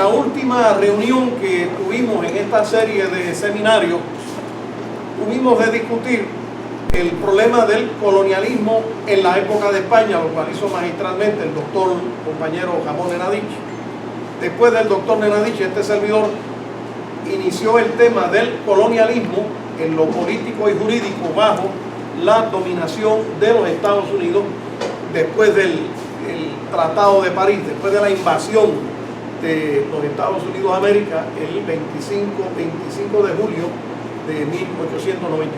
la última reunión que tuvimos en esta serie de seminarios, tuvimos de discutir el problema del colonialismo en la época de España, lo cual hizo magistralmente el doctor compañero Ramón Nenadich. Después del doctor Nenadich, este servidor inició el tema del colonialismo en lo político y jurídico bajo la dominación de los Estados Unidos después del Tratado de París, después de la invasión de los Estados Unidos de América el 25 de julio de 1898.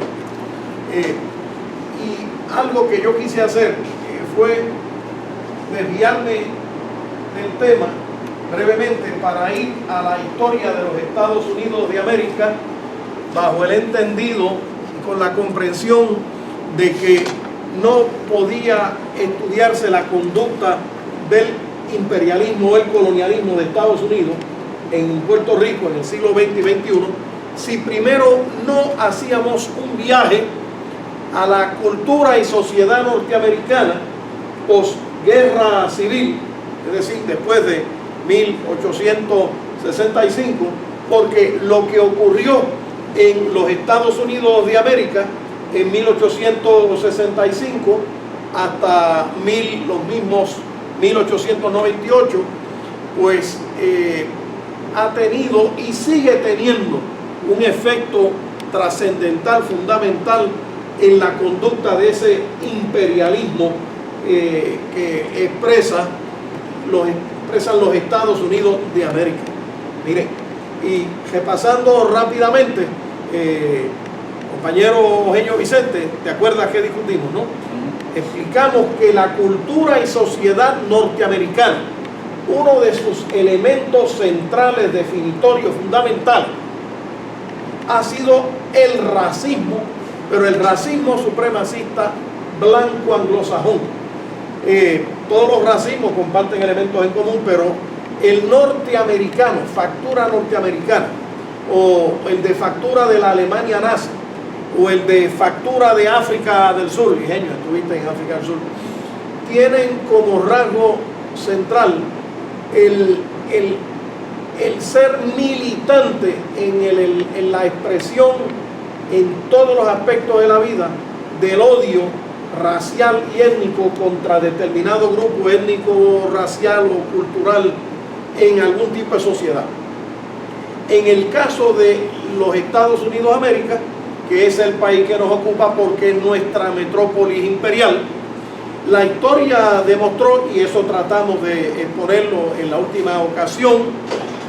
Y algo que yo quise hacer fue desviarme del tema brevemente para ir a la historia de los Estados Unidos de América bajo el entendido y con la comprensión de que no podía estudiarse la conducta del imperialismo o el colonialismo de Estados Unidos en Puerto Rico en el siglo XX y XXI si primero no hacíamos un viaje a la cultura y sociedad norteamericana posguerra civil, es decir, después de 1865, porque lo que ocurrió en los Estados Unidos de América en 1865 hasta los mismos 1898, pues ha tenido y sigue teniendo un efecto trascendental, fundamental en la conducta de ese imperialismo que expresan los Estados Unidos de América. Mire, y repasando rápidamente, compañero Eugenio Vicente, ¿te acuerdas que discutimos, no? Explicamos que la cultura y sociedad norteamericana, uno de sus elementos centrales, definitorios, fundamentales, ha sido el racismo, pero el racismo supremacista blanco anglosajón. Todos los racismos comparten elementos en común, pero el norteamericano, factura norteamericana, o el de factura de la Alemania nazi, o el de factura de África del Sur, Ingenio, estuviste en África del Sur, tienen como rasgo central el ser militante en la expresión en todos los aspectos de la vida del odio racial y étnico contra determinado grupo étnico, racial o cultural en algún tipo de sociedad. En el caso de los Estados Unidos de América, que es el país que nos ocupa porque es nuestra metrópolis imperial, la historia demostró, y eso tratamos de exponerlo en la última ocasión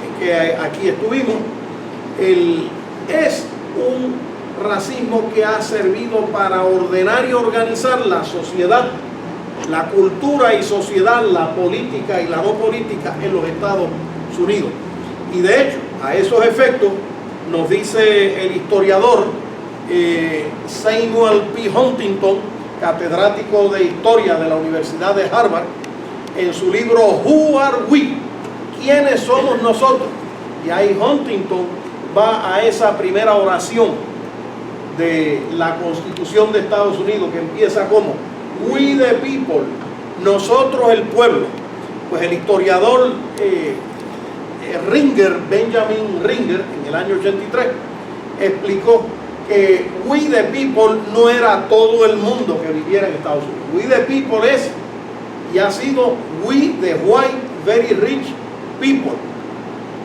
en que aquí estuvimos, es un racismo que ha servido para ordenar y organizar la sociedad, la cultura y sociedad, la política y la no política en los Estados Unidos. Y de hecho, a esos efectos, nos dice el historiador Samuel P. Huntington, catedrático de Historia de la Universidad de Harvard, en su libro Who Are We? ¿Quiénes somos nosotros? Y ahí Huntington va a esa primera oración de la Constitución de Estados Unidos que empieza como We the people, nosotros el pueblo. Pues el historiador Benjamin Ringer, en el año 83, explicó que we the people no era todo el mundo que viviera en Estados Unidos. We the people es y ha sido we the white very rich people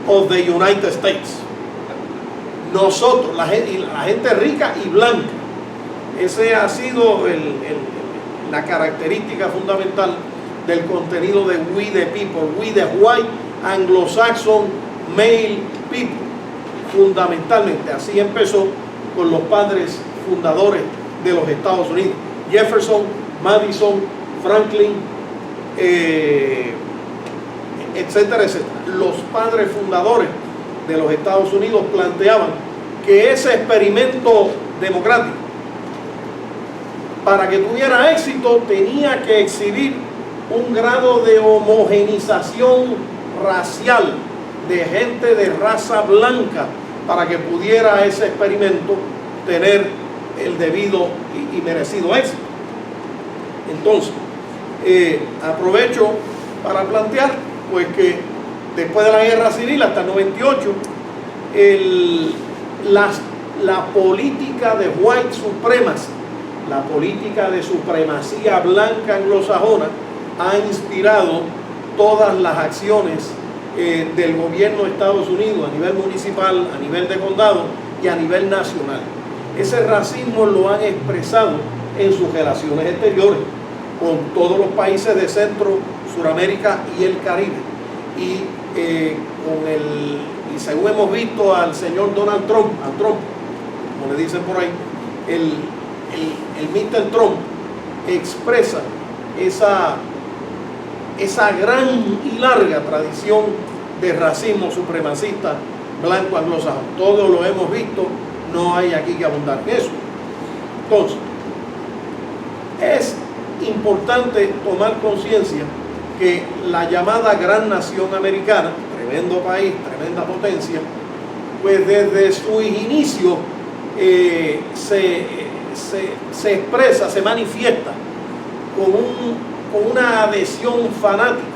of the United States. Nosotros, la gente rica y blanca. Ese ha sido la característica fundamental del contenido de we the people, we the white anglo-saxon male people. Fundamentalmente, así empezó con los padres fundadores de los Estados Unidos. Jefferson, Madison, Franklin, etcétera, etcétera. Los padres fundadores de los Estados Unidos planteaban que ese experimento democrático, para que tuviera éxito, tenía que exhibir un grado de homogenización racial de gente de raza blanca para que pudiera ese experimento tener el debido y merecido éxito. Entonces, aprovecho para plantear pues que después de la guerra civil hasta el 98, la política de white supremacy, la política de supremacía blanca anglosajona, ha inspirado todas las acciones del gobierno de Estados Unidos a nivel municipal, a nivel de condado y a nivel nacional. Ese racismo lo han expresado en sus relaciones exteriores con todos los países de Centro, Suramérica y el Caribe. Y según hemos visto al señor Donald Trump, como le dicen por ahí, el Mr. Trump expresa esa gran y larga tradición de racismo supremacista blanco anglosajón. Todos lo hemos visto, no hay aquí que abundar en eso. Entonces, es importante tomar conciencia que la llamada gran nación americana, tremendo país, tremenda potencia, pues desde sus inicios se expresa, se manifiesta con una adhesión fanática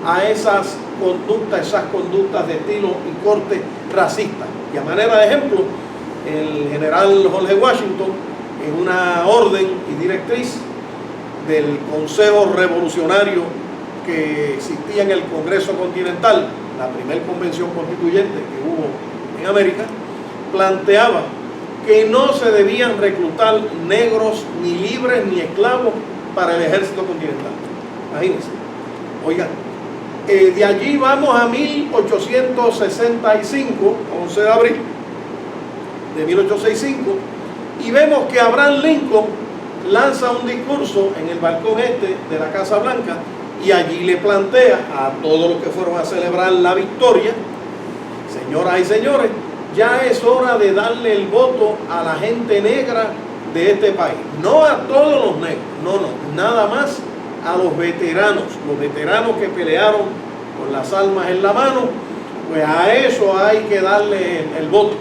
a esas conductas de estilo y corte racista. Y a manera de ejemplo, el general George Washington, en una orden y directriz del Consejo Revolucionario que existía en el Congreso Continental, la primera convención constituyente que hubo en América, planteaba que no se debían reclutar negros ni libres ni esclavos para el ejército continental. Imagínense. Oigan, de allí vamos a 1865, 11 de abril de 1865, y vemos que Abraham Lincoln lanza un discurso en el balcón este de la Casa Blanca y allí le plantea a todos los que fueron a celebrar la victoria: señoras y señores, ya es hora de darle el voto a la gente negra de este país. No a todos los negros, no, nada más a los veteranos que pelearon con las armas en la mano, pues a eso hay que darle el voto.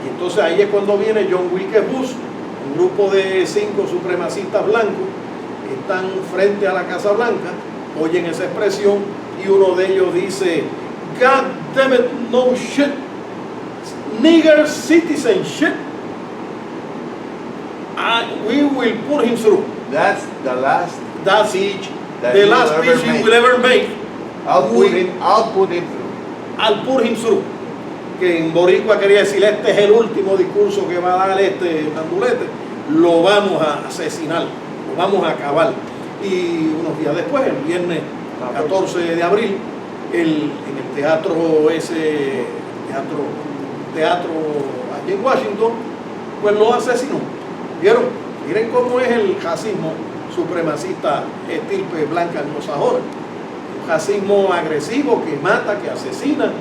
Y entonces ahí es cuando viene John Wilkes Booth, un grupo de 5 supremacistas blancos que están frente a la Casa Blanca, oyen esa expresión y uno de ellos dice: God damn it, no shit, nigger citizenship, we will put him through. That's the last speech the last speech he will ever make. I'll put him through. I'll put him through. Que en boricua quería decir: este es el último discurso que va a dar este candulete, lo vamos a asesinar, lo vamos a acabar. Y unos días después, el viernes 14 de abril, en el teatro allí en Washington, pues lo asesinó. ¿Vieron? Miren cómo es el racismo supremacista estirpe blanca anglosajona. Un racismo agresivo que mata, que asesina,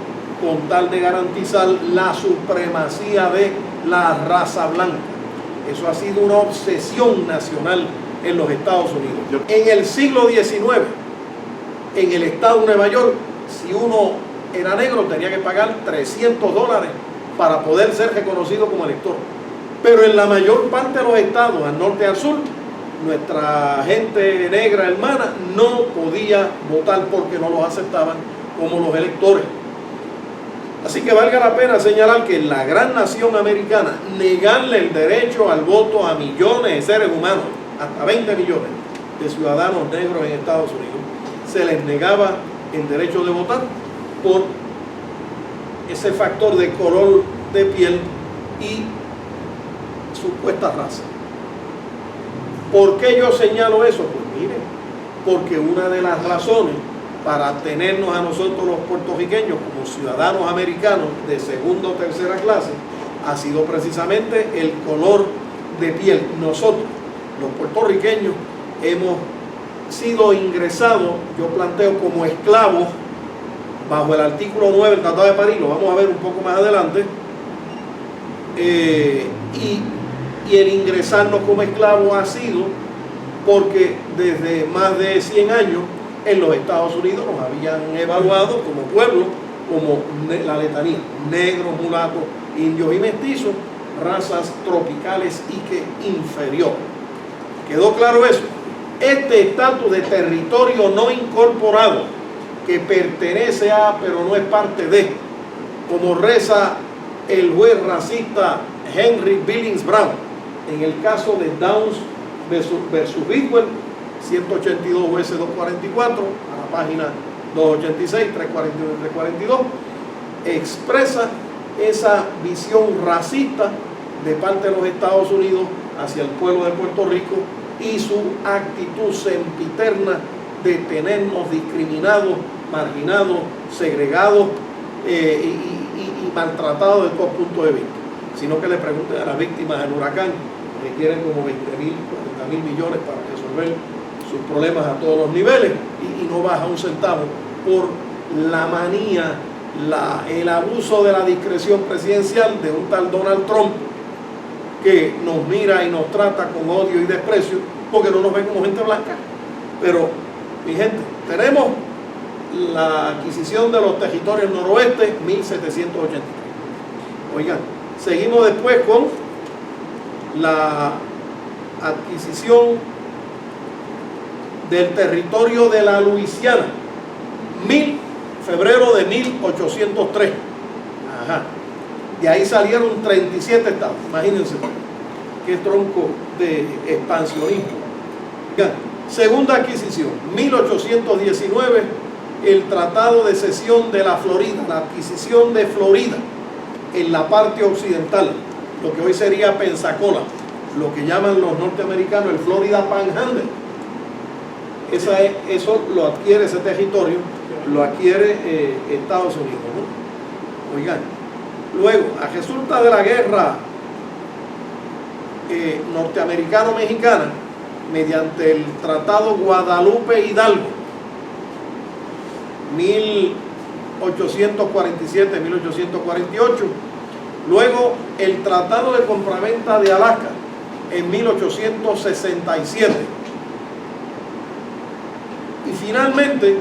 con tal de garantizar la supremacía de la raza blanca. Eso ha sido una obsesión nacional en los Estados Unidos. En el siglo XIX, en el estado de Nueva York, si uno era negro tenía que pagar $300 para poder ser reconocido como elector. Pero en la mayor parte de los estados, al norte y al sur, nuestra gente negra hermana no podía votar porque no los aceptaban como los electores. Así que valga la pena señalar que en la gran nación americana, negarle el derecho al voto a millones de seres humanos, hasta 20 millones de ciudadanos negros en Estados Unidos, se les negaba el derecho de votar por ese factor de color de piel y supuesta raza. ¿Por qué yo señalo eso? Pues miren, porque una de las razones para tenernos a nosotros los puertorriqueños como ciudadanos americanos de segunda o tercera clase ha sido precisamente el color de piel. Nosotros, los puertorriqueños, hemos sido ingresados, yo planteo, como esclavos bajo el artículo 9 del Tratado de París, lo vamos a ver un poco más adelante, y el ingresarnos como esclavos ha sido porque desde más de 100 años en los Estados Unidos nos habían evaluado como pueblo, como la letanía: negros, mulatos, indios y mestizos, razas tropicales y que inferior. ¿Quedó claro eso? Este estatus de territorio no incorporado que pertenece a, pero no es parte de, como reza el juez racista Henry Billings Brown, en el caso de Downs versus Bidwell, 182 US 244, a la página 286, 341 y 342, expresa esa visión racista de parte de los Estados Unidos hacia el pueblo de Puerto Rico y su actitud sempiterna de tenernos discriminados, marginados, segregados y maltratados de todo punto de vista. Sino que le pregunten a las víctimas del huracán, que quieren como 20.000, 40.000 millones para resolver sus problemas a todos los niveles y no baja un centavo por la manía, el abuso de la discreción presidencial de un tal Donald Trump, que nos mira y nos trata con odio y desprecio porque no nos ve como gente blanca. Pero, mi gente, tenemos la adquisición de los territorios noroeste, 1783. Oigan, seguimos después con la adquisición del territorio de la Luisiana, febrero de 1803. Ajá. De ahí salieron 37 estados. Imagínense qué tronco de expansionismo. Segunda adquisición, 1819, el Tratado de Cesión de la Florida, la adquisición de Florida en la parte occidental, lo que hoy sería Pensacola, lo que llaman los norteamericanos el Florida Panhandle. Eso lo adquiere, ese territorio lo adquiere Estados Unidos, ¿no? Oigan, luego, a resulta de la guerra norteamericano-mexicana, mediante el Tratado Guadalupe-Hidalgo, 1847-1848, luego el Tratado de Compraventa de Alaska en 1867, y finalmente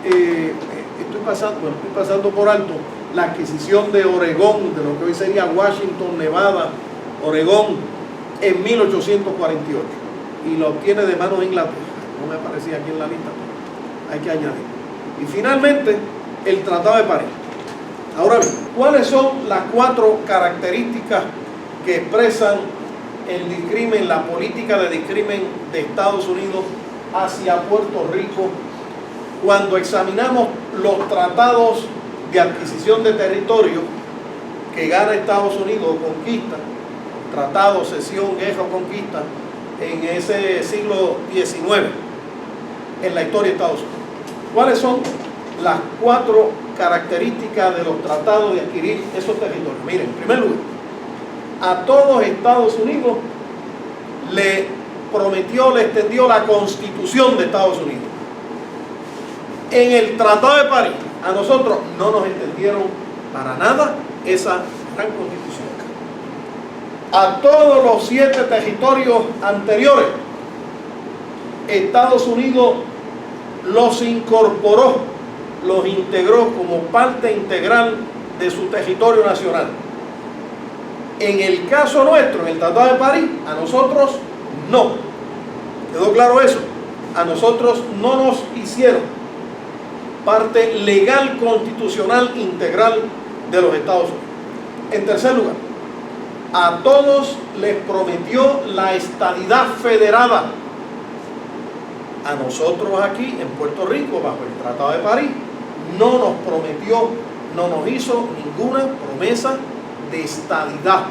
estoy pasando por alto la adquisición de Oregón, de lo que hoy sería Washington, Nevada, Oregón, en 1848, y lo obtiene de mano de Inglaterra. No me aparecía aquí en la lista, pero hay que añadir. Y finalmente el Tratado de París. Ahora bien, ¿cuáles son las 4 características que expresan el discrimen, la política de discrimen de Estados Unidos hacia Puerto Rico cuando examinamos los tratados de adquisición de territorio que gana Estados Unidos o conquista, tratado, cesión, guerra o conquista, en ese siglo XIX en la historia de Estados Unidos? ¿Cuáles son las 4 características de los tratados de adquirir esos territorios? Miren, en primer lugar, a todos Estados Unidos le prometió, le extendió la Constitución de Estados Unidos. En el Tratado de París, a nosotros no nos extendieron para nada esa gran Constitución. A todos los 7 territorios anteriores, Estados Unidos los incorporó, los integró como parte integral de su territorio nacional. En el caso nuestro, en el Tratado de París, a nosotros no. ¿Quedó claro eso? A nosotros no nos hicieron parte legal constitucional integral de los Estados Unidos. En tercer lugar, a todos les prometió la estadidad federada. A nosotros aquí en Puerto Rico, bajo el Tratado de París, no nos prometió, no nos hizo ninguna promesa de estadidad.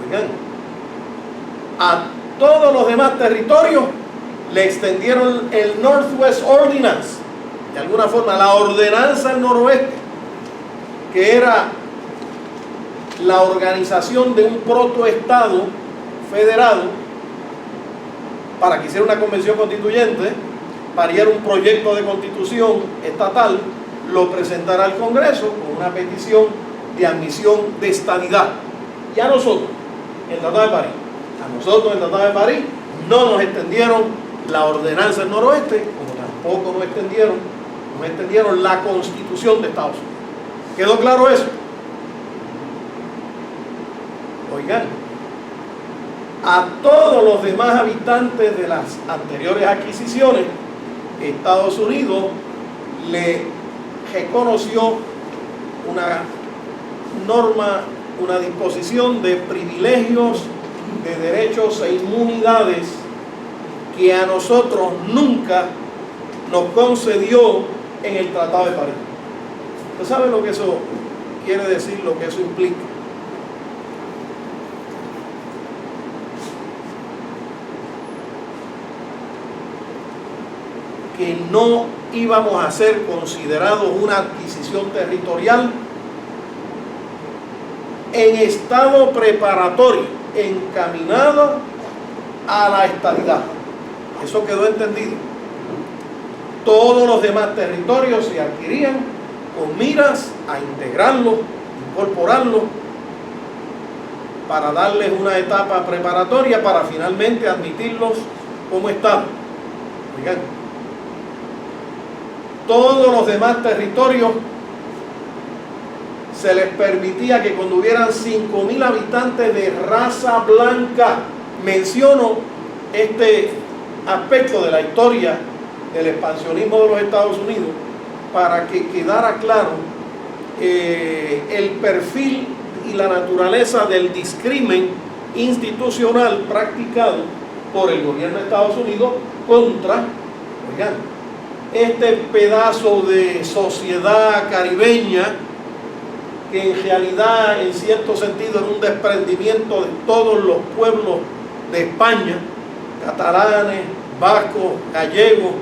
Oigan, a todos los demás territorios le extendieron el Northwest Ordinance, de alguna forma la ordenanza del noroeste, que era la organización de un protoestado federado para que hiciera una convención constituyente, pariera un proyecto de constitución estatal, lo presentara al Congreso con una petición de admisión de estadidad. Y a nosotros, el Tratado de París, el Tratado de París no nos extendieron la ordenanza del noroeste, como tampoco nos extendieron la Constitución de Estados Unidos. ¿Quedó claro eso? Oigan, a todos los demás habitantes de las anteriores adquisiciones Estados Unidos le reconoció una norma, una disposición de privilegios, de derechos e inmunidades que a nosotros nunca nos concedió en el Tratado de París. ¿Usted sabe lo que eso quiere decir, lo que eso implica? Que no íbamos a ser considerados una adquisición territorial en estado preparatorio, encaminado a la estadidad. Eso quedó entendido. Todos los demás territorios se adquirían con miras a integrarlos, incorporarlos, para darles una etapa preparatoria para finalmente admitirlos como Estado. Oigan, todos los demás territorios se les permitía que cuando hubieran 5.000 habitantes de raza blanca, menciono este aspecto de la historia del expansionismo de los Estados Unidos para que quedara claro el perfil y la naturaleza del discrimen institucional practicado por el gobierno de Estados Unidos contra, oigan, este pedazo de sociedad caribeña que en realidad en cierto sentido era un desprendimiento de todos los pueblos de España, catalanes, vascos, gallegos,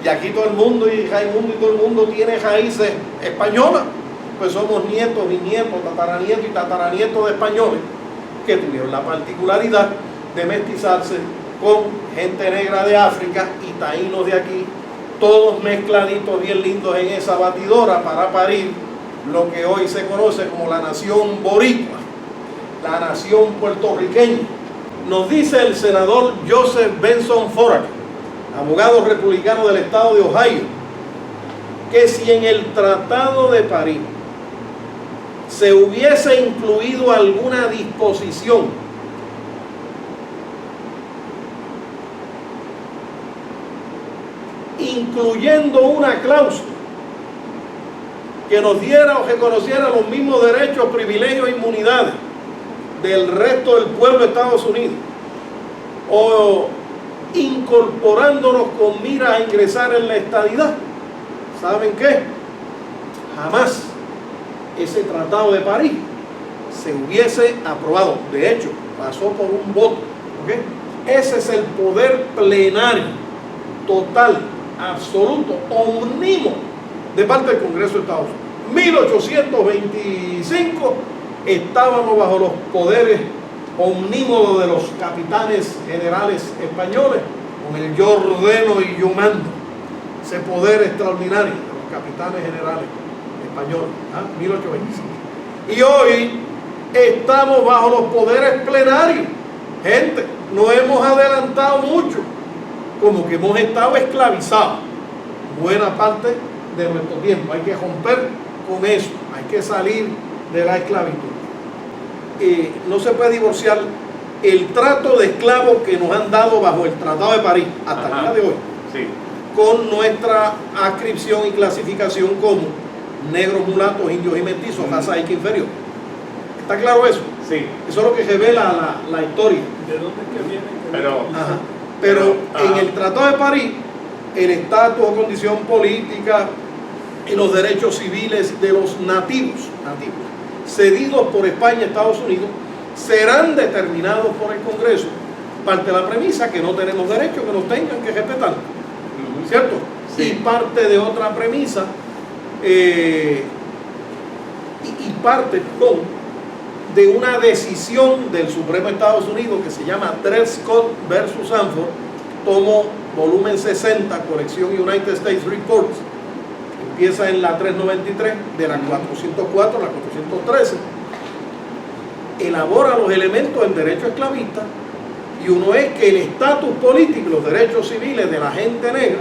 y aquí todo el mundo y Raimundo y todo el mundo tiene raíces españolas, pues somos nietos, bisnietos, tataranietos y tataranietos de españoles que tuvieron la particularidad de mestizarse con gente negra de África y taínos de aquí, todos mezcladitos bien lindos en esa batidora para parir lo que hoy se conoce como la nación boricua, la nación puertorriqueña. Nos dice el senador Joseph Benson Foraker, abogado republicano del estado de Ohio, que si en el Tratado de París se hubiese incluido alguna disposición incluyendo una cláusula que nos diera o reconociera los mismos derechos, privilegios e inmunidades del resto del pueblo de Estados Unidos, o incorporándonos con miras a ingresar en la estadidad, ¿saben qué? Jamás ese Tratado de París se hubiese aprobado. De hecho, pasó por un voto, ¿okay? Ese es el poder plenario, total, absoluto, omnímodo de parte del Congreso de Estados Unidos. 1825 estábamos bajo los poderes omnímodos de los capitanes generales españoles, con el yo ordeno y yo mando, ese poder extraordinario de los capitanes generales españoles, 1825. Y hoy estamos bajo los poderes plenarios. Gente, no hemos adelantado mucho, como que hemos estado esclavizados buena parte de nuestro tiempo. Hay que romper con eso, hay que salir de la esclavitud. No se puede divorciar el trato de esclavos que nos han dado bajo el Tratado de París hasta el día de hoy, sí, con nuestra adscripción y clasificación como negros, mulatos, indios y mestizos, raza X inferior. ¿Está claro eso? Sí. Eso es lo que revela la historia. ¿De dónde es que viene? Pero en el Tratado de París, el estatus o condición política y los derechos civiles de los nativos cedidos por España a Estados Unidos serán determinados por el Congreso. Parte de la premisa que no tenemos derecho, que nos tengan que respetar, ¿cierto? Sí. Y parte de otra premisa y parte de una decisión del Supremo de Estados Unidos que se llama Dred Scott versus Sanford, tomo volumen 60, colección United States Reports, empieza en la 393, de la 404 a la 413, elabora los elementos del derecho esclavista, y uno es que el estatus político y los derechos civiles de la gente negra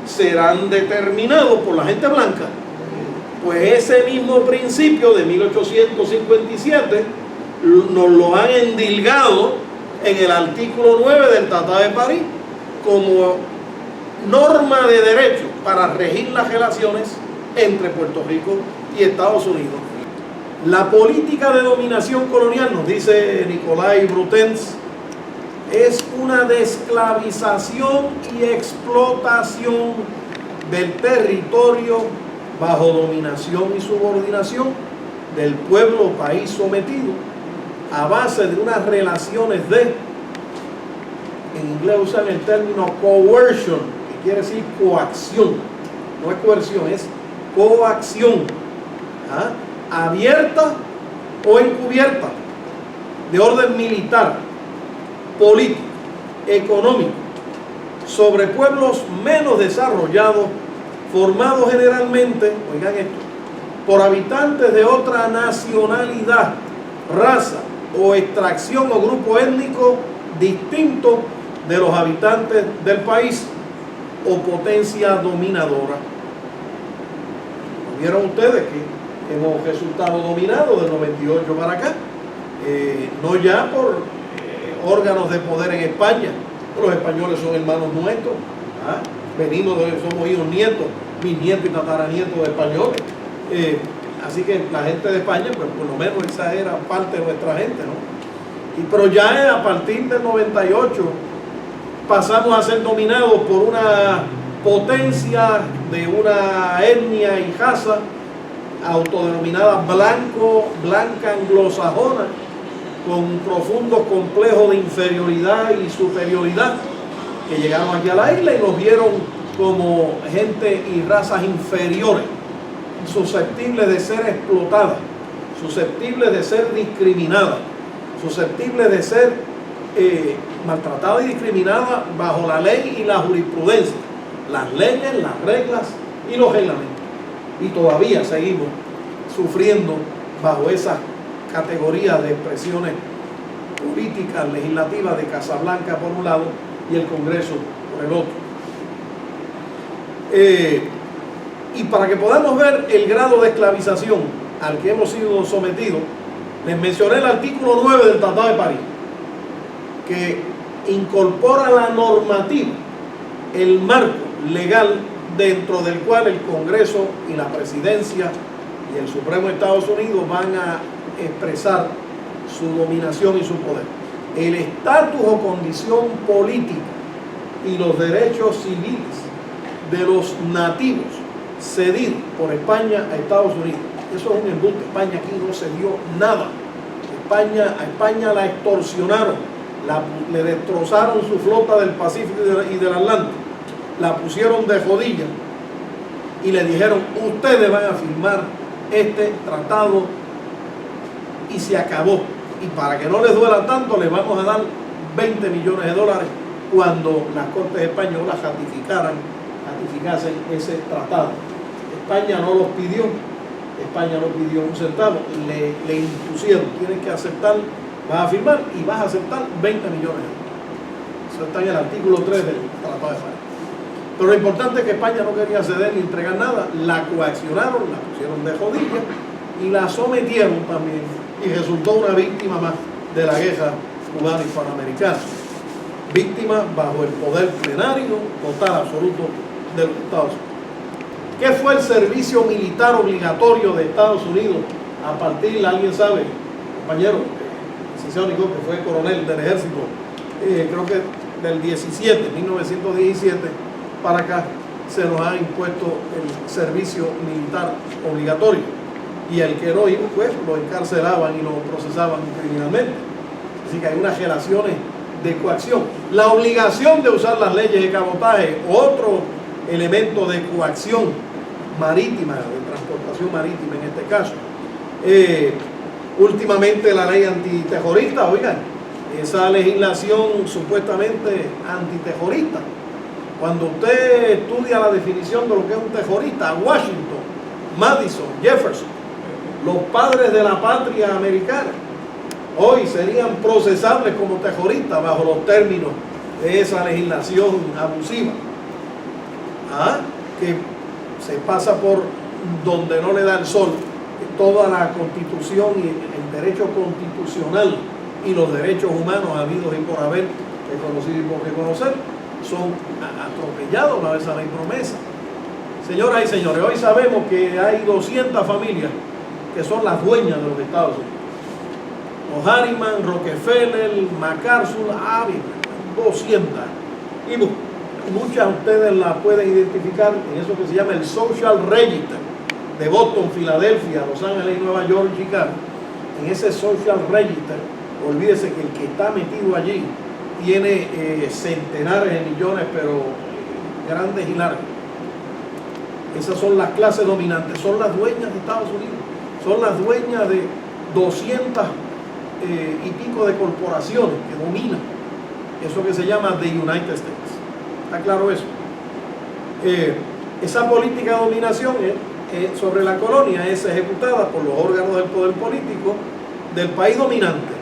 serán determinados por la gente blanca. Pues ese mismo principio de 1857 nos lo han endilgado en el artículo 9 del Tratado de París como norma de derecho para regir las relaciones entre Puerto Rico y Estados Unidos. La política de dominación colonial, nos dice Nicolai Brutens, es una desclavización y explotación del territorio bajo dominación y subordinación del pueblo o país sometido a base de unas relaciones de, en inglés usan el término coercion, que quiere decir coacción, no es coerción, es coacción, abierta o encubierta, de orden militar, político, económico, sobre pueblos menos desarrollados, formados generalmente, oigan esto, por habitantes de otra nacionalidad, raza o extracción o grupo étnico distinto de los habitantes del país o potencia dominadora. ¿Vieron ustedes que hemos resultado dominados del 98 para acá? No ya por órganos de poder en España. Los españoles son hermanos nuestros, somos hijos nietos, bisnietos y tataranietos de españoles. Así que la gente de España, pues por lo menos esa era parte de nuestra gente, ¿no? Pero ya a partir del 98 pasamos a ser dominados por una potencia de una etnia y raza autodenominada blanca anglosajona, con profundos complejos de inferioridad y superioridad, que llegaron aquí a la isla y nos vieron como gente y razas inferiores, susceptibles de ser explotadas, susceptibles de ser discriminadas, susceptibles de ser maltratadas y discriminadas bajo la ley y la jurisprudencia, las leyes, las reglas y los reglamentos. Y todavía seguimos sufriendo bajo esas categorías de expresiones políticas, legislativas de Casablanca por un lado y el Congreso por el otro. Y para que podamos ver el grado de esclavización al que hemos sido sometidos, les mencioné el artículo 9 del Tratado de París, que incorpora la normativa, el marco legal dentro del cual el Congreso y la Presidencia y el Supremo de Estados Unidos van a expresar su dominación y su poder. El estatus o condición política y los derechos civiles de los nativos cedidos por España a Estados Unidos. Eso es un embuste. España aquí no cedió nada. A España la extorsionaron, le destrozaron su flota del Pacífico y del Atlántico, la pusieron de rodillas y le dijeron: ustedes van a firmar este tratado y se acabó. Y para que no les duela tanto, les vamos a dar 20 millones de dólares cuando las Cortes españolas ratificasen ese tratado. España no los pidió, España no pidió un centavo, le impusieron: tienes que aceptar, vas a firmar y vas a aceptar 20 millones de dólares. Eso está en el artículo 3 del Tratado de París. Pero lo importante es que España no quería ceder ni entregar nada, la coaccionaron, la pusieron de rodillas y la sometieron también, y resultó una víctima más de la guerra cubana y panamericana. Víctima bajo el poder plenario, total, absoluto de los Estados Unidos. ¿Qué fue el servicio militar obligatorio de Estados Unidos a partir, alguien sabe, compañero, licenciado Nicol, que fue coronel del ejército, creo que del 1917 para acá se nos ha impuesto el servicio militar obligatorio, y el que no iba, pues lo encarcelaban y lo procesaban criminalmente. Así que hay unas relaciones de coacción. La obligación de usar las leyes de cabotaje, otro elemento de coacción marítima, de transportación marítima en este caso. Últimamente la ley antiterrorista, oigan, esa legislación supuestamente antiterrorista. Cuando usted estudia la definición de lo que es un terrorista, Washington, Madison, Jefferson, los padres de la patria americana, hoy serían procesables como terroristas bajo los términos de esa legislación abusiva, que se pasa por donde no le da el sol. Toda la Constitución y el derecho constitucional y los derechos humanos habidos y por haber, reconocido y por reconocer, son atropellados bajo esa ley promesa. Señoras y señores, hoy sabemos que hay 200 familias que son las dueñas de los Estados Unidos. Los Harriman, Rockefeller, MacArthur, 200. Y muchas de ustedes las pueden identificar en eso que se llama el Social Register de Boston, Filadelfia, Los Ángeles, Nueva York, Chicago. En ese Social Register, olvídese que el que está metido allí tiene centenares de millones, pero grandes y largos. Esas son las clases dominantes, son las dueñas de Estados Unidos, son las dueñas de 200 y pico de corporaciones que dominan eso que se llama the United States. ¿Está claro eso? Esa política de dominación sobre la colonia es ejecutada por los órganos del poder político del país dominante.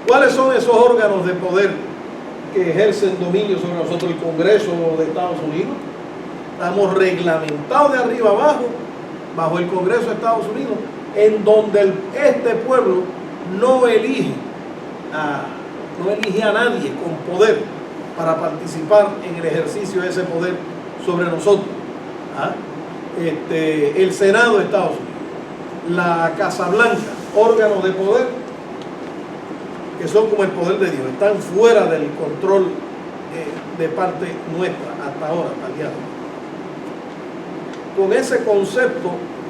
¿Cuáles son esos órganos de poder que ejercen dominio sobre nosotros? El Congreso de Estados Unidos. Estamos reglamentados de arriba abajo bajo el Congreso de Estados Unidos, en donde este pueblo no elige a nadie con poder para participar en el ejercicio de ese poder sobre nosotros. El Senado de Estados Unidos, la Casa Blanca, órganos de poder que son como el poder de Dios, están fuera del control de parte nuestra hasta ahora, hasta el día de hoy. Con ese concepto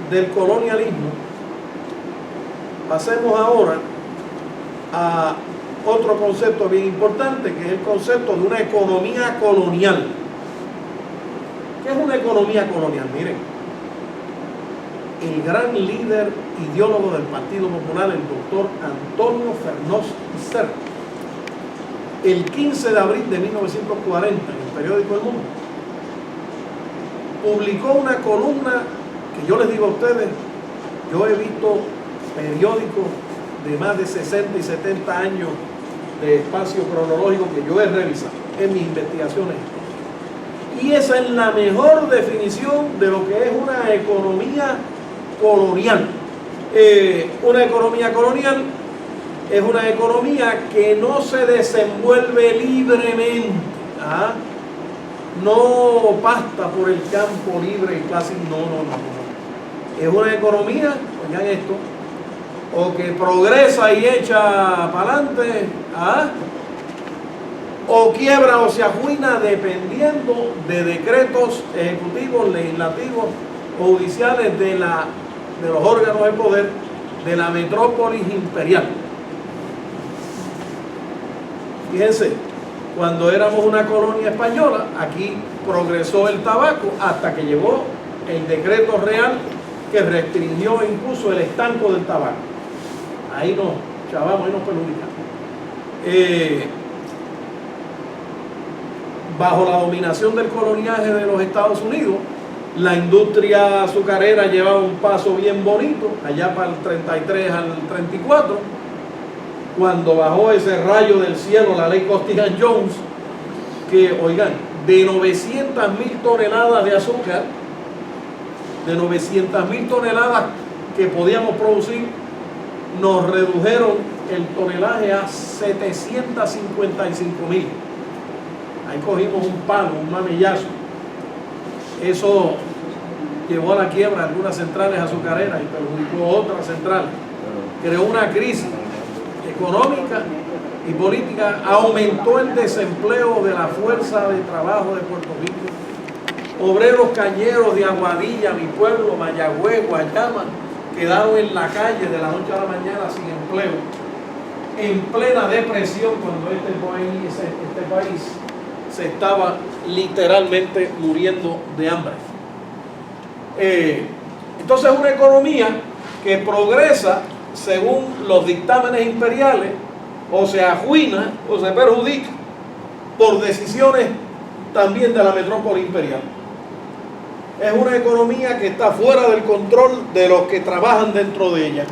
del colonialismo, pasemos ahora a otro concepto bien importante, que es el concepto de una economía colonial. ¿Qué es una economía colonial? Miren, el gran líder ideólogo del Partido Popular, el doctor Antonio Fernández Serra, el 15 de abril de 1940, en el periódico El Mundo, publicó una columna que yo les digo a ustedes, yo he visto periódicos de más de 60 y 70 años de espacio cronológico que yo he revisado en mis investigaciones. Y esa es la mejor definición de lo que es una economía colonial. Una economía colonial es una economía que no se desenvuelve libremente, no pasta por el campo libre y casi no. Es una economía, oigan esto, o que progresa y echa para adelante, o quiebra o se arruina dependiendo de decretos ejecutivos, legislativos o judiciales de los órganos de poder de la metrópolis imperial. Fíjense, cuando éramos una colonia española, aquí progresó el tabaco hasta que llegó el decreto real que restringió e impuso el estanco del tabaco. Ahí nos chavamos, ahí nos perjudicamos. Bajo la dominación del coloniaje de los Estados Unidos, la industria azucarera llevaba un paso bien bonito, allá para el 33 al 34, cuando bajó ese rayo del cielo, la ley Costigan-Jones, que, oigan, de 900.000 toneladas de azúcar, de 900.000 toneladas que podíamos producir, nos redujeron el tonelaje a 755.000. Ahí cogimos un palo, un mamillazo. Eso llevó a la quiebra algunas centrales azucareras y perjudicó otras centrales. Creó una crisis económica y política, aumentó el desempleo de la fuerza de trabajo de Puerto Rico. Obreros cañeros de Aguadilla, mi pueblo, Mayagüez, Guayama, quedaron en la calle de la noche a la mañana sin empleo, en plena depresión, cuando este país se estaba literalmente muriendo de hambre. Entonces, una economía que progresa según los dictámenes imperiales, o se arruina o se perjudica por decisiones también de la metrópoli imperial. Es una economía que está fuera del control de los que trabajan dentro de ella.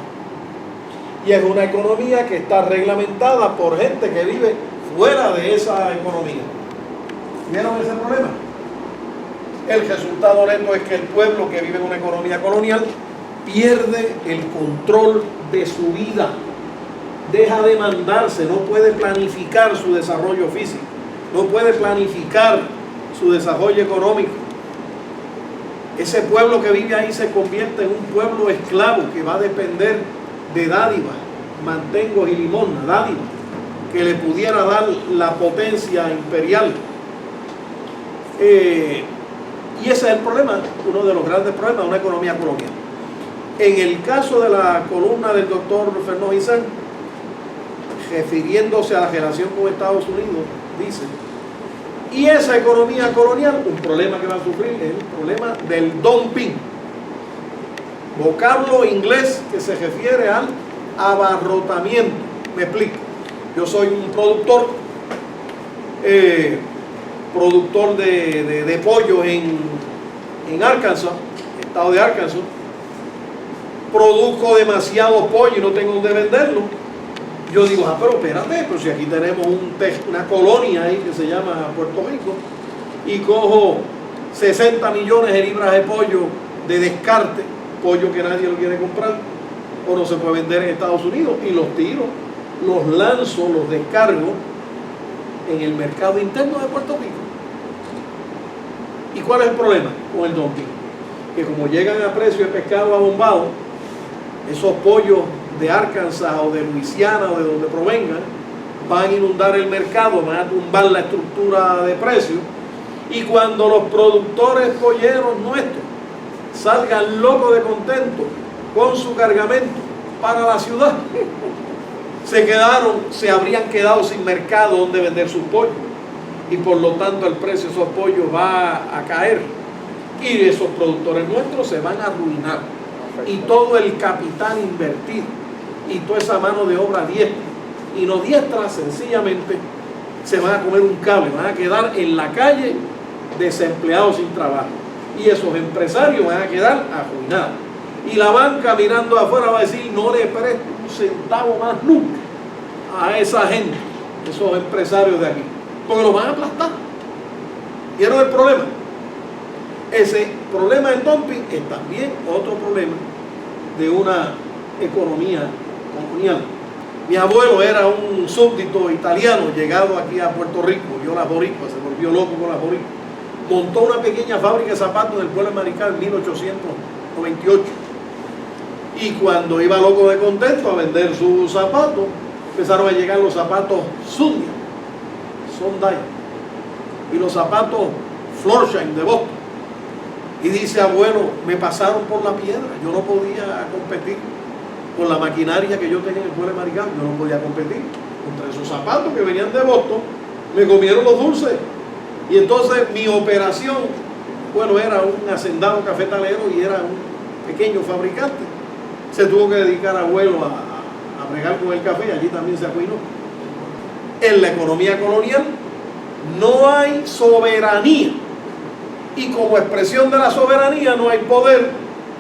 Y es una economía que está reglamentada por gente que vive fuera de esa economía. ¿Vieron ese problema? El resultado neto es que el pueblo que vive en una economía colonial pierde el control de su vida, deja de mandarse, no puede planificar su desarrollo físico, no puede planificar su desarrollo económico. Ese pueblo que vive ahí se convierte en un pueblo esclavo que va a depender de dádivas, mantengos y limosna, dádivas, que le pudiera dar la potencia imperial. Y ese es el problema, uno de los grandes problemas de una economía colonial. En el caso de la columna del doctor Fernó Guisán, refiriéndose a la relación con Estados Unidos, dice: y esa economía colonial, un problema que va a sufrir es el problema del dumping, vocablo inglés que se refiere al abarrotamiento. Me explico. Yo soy un productor de pollo en Arkansas, estado de Arkansas. Produzco demasiado pollo y no tengo dónde venderlo. Yo digo, pero espérate, pero si aquí tenemos una colonia ahí que se llama Puerto Rico, y cojo 60 millones de libras de pollo de descarte, pollo que nadie lo quiere comprar, o no se puede vender en Estados Unidos, y los tiro, los lanzo, los descargo en el mercado interno de Puerto Rico. ¿Y cuál es el problema con el dumping? Que como llegan a precio de pescado abombado, esos pollos de Arkansas o de Luisiana o de donde provengan van a inundar el mercado, van a tumbar la estructura de precios, y cuando los productores polleros nuestros salgan locos de contento con su cargamento para la ciudad, se habrían quedado sin mercado donde vender sus pollos, y por lo tanto el precio de esos pollos va a caer, y esos productores nuestros se van a arruinar, y todo el capital invertido y toda esa mano de obra diestra y no diestra sencillamente se van a comer un cable, van a quedar en la calle desempleados sin trabajo, y esos empresarios van a quedar arruinados, y la banca mirando afuera va a decir: no le presto un centavo más nunca a esa gente, esos empresarios de aquí, porque los van a aplastar. ¿Vieron el problema? Ese problema del dumping es también otro problema de una economía colonial. Mi abuelo era un súbdito italiano llegado aquí a Puerto Rico, vio las boricuas, se volvió loco con las boricuas, montó una pequeña fábrica de zapatos en el pueblo de Maricá en 1898, y cuando iba loco de contento a vender sus zapatos, empezaron a llegar los zapatos Sundia, Sondai, y los zapatos Florsheim de Boston. Y dice abuelo, me pasaron por la piedra, yo no podía competir con la maquinaria que yo tenía en el pueblo de Maricá, yo no podía competir contra esos zapatos que venían de Boston, me comieron los dulces. Y entonces mi operación, bueno, era un hacendado cafetalero y era un pequeño fabricante. Se tuvo que dedicar abuelo a bregar con el café, allí también se arruinó. En la economía colonial no hay soberanía, y como expresión de la soberanía no hay poder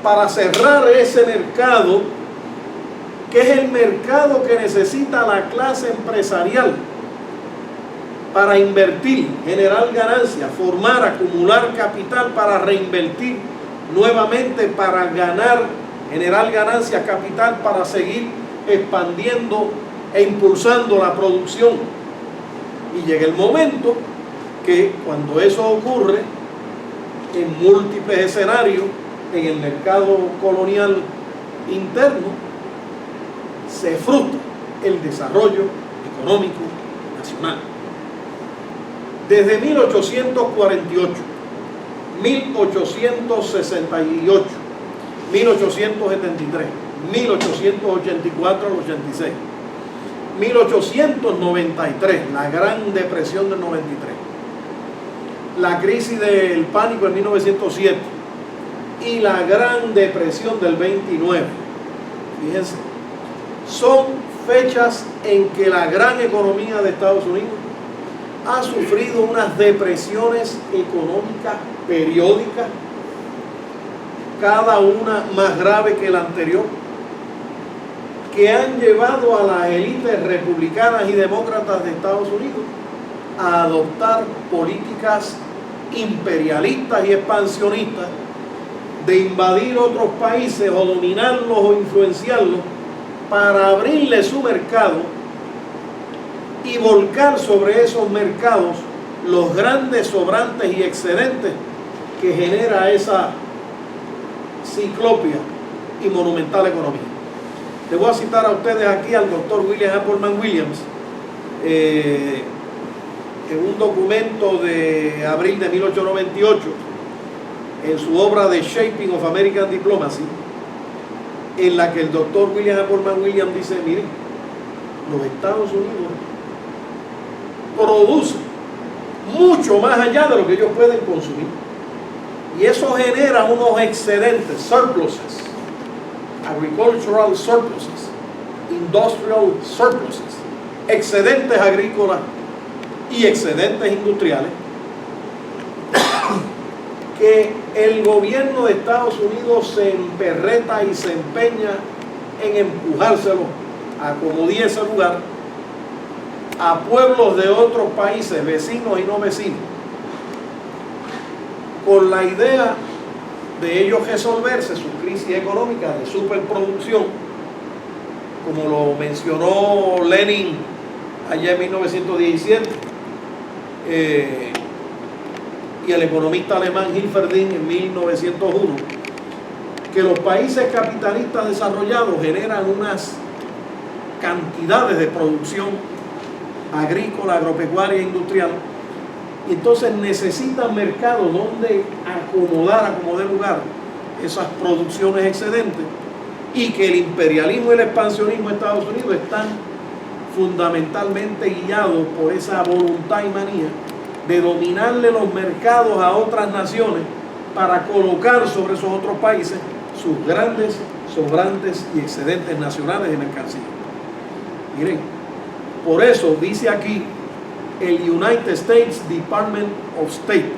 para cerrar ese mercado, que es el mercado que necesita la clase empresarial para invertir, generar ganancias, formar, acumular capital para reinvertir nuevamente, para ganar, generar ganancias, capital para seguir expandiendo e impulsando la producción. Y llega el momento que cuando eso ocurre en múltiples escenarios en el mercado colonial interno, se frustra el desarrollo económico nacional. Desde 1848, 1868, 1873, 1884 al 86, 1893, la Gran Depresión del 93, la crisis del pánico en 1907 y la Gran Depresión del 29. Fíjense, son fechas en que la gran economía de Estados Unidos ha sufrido unas depresiones económicas periódicas, cada una más grave que la anterior, que han llevado a las élites republicanas y demócratas de Estados Unidos a adoptar políticas imperialistas y expansionistas de invadir otros países o dominarlos o influenciarlos para abrirle su mercado y volcar sobre esos mercados los grandes sobrantes y excedentes que genera esa ciclopia y monumental economía. Les voy a citar a ustedes aquí al doctor William Appleman Williams, en un documento de abril de 1898, en su obra The Shaping of American Diplomacy, en la que el doctor William Appleman Williams dice, miren, los Estados Unidos producen mucho más allá de lo que ellos pueden consumir, y eso genera unos excedentes, surpluses, agricultural surpluses, industrial surpluses, excedentes agrícolas y excedentes industriales, que el gobierno de Estados Unidos se emperreta y se empeña en empujárselo a como diese lugar a pueblos de otros países, vecinos y no vecinos, con la idea de ellos resolverse su crisis económica de superproducción, como lo mencionó Lenin allá en 1917, y el economista alemán Hilferding en 1901, que los países capitalistas desarrollados generan unas cantidades de producción agrícola, agropecuaria e industrial, y entonces necesitan mercados donde acomodar lugar esas producciones excedentes, y que el imperialismo y el expansionismo de Estados Unidos están fundamentalmente guiados por esa voluntad y manía de dominarle los mercados a otras naciones para colocar sobre esos otros países sus grandes sobrantes y excedentes nacionales de mercancía. Miren, por eso dice aquí el United States Department of State,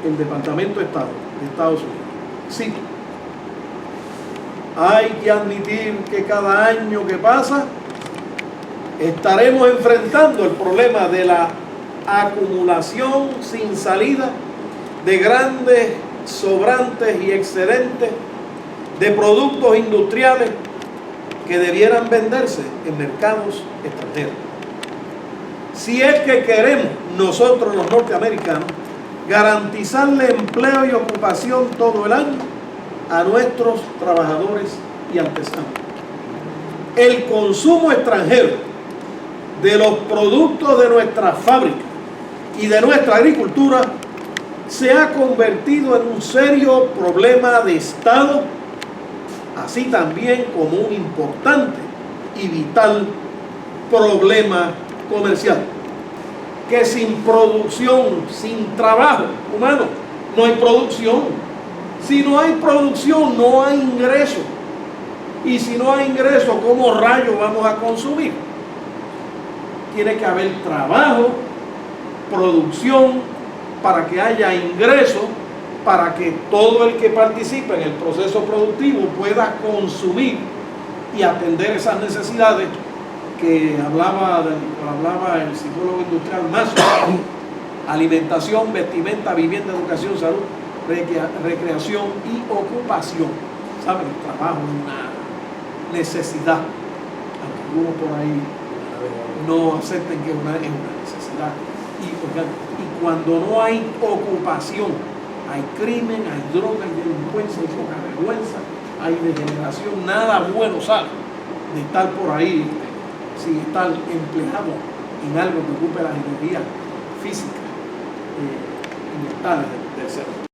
el Departamento de Estado de Estados Unidos. Sí, hay que admitir que cada año que pasa estaremos enfrentando el problema de la acumulación sin salida de grandes sobrantes y excedentes de productos industriales que debieran venderse en mercados extranjeros. Si es que queremos nosotros los norteamericanos garantizarle empleo y ocupación todo el año a nuestros trabajadores y artesanos. El consumo extranjero de los productos de nuestras fábricas y de nuestra agricultura se ha convertido en un serio problema de Estado, así también como un importante y vital problema comercial, que sin producción, sin trabajo humano, no hay producción. Si no hay producción, no hay ingreso. Y si no hay ingreso, ¿cómo rayos vamos a consumir? Tiene que haber trabajo, producción, para que haya ingreso, para que todo el que participe en el proceso productivo pueda consumir y atender esas necesidades que hablaba el psicólogo industrial Maslow: alimentación, vestimenta, vivienda, educación, salud, recreación y ocupación. ¿Saben? El trabajo es una necesidad, aunque algunos por ahí no acepten que es una necesidad. Y cuando no hay ocupación, hay crimen, hay droga, hay delincuencia, hay poca vergüenza, hay degeneración. Nada bueno sale de estar por ahí sin estar empleado en algo que ocupe las energías físicas y mentales del ser.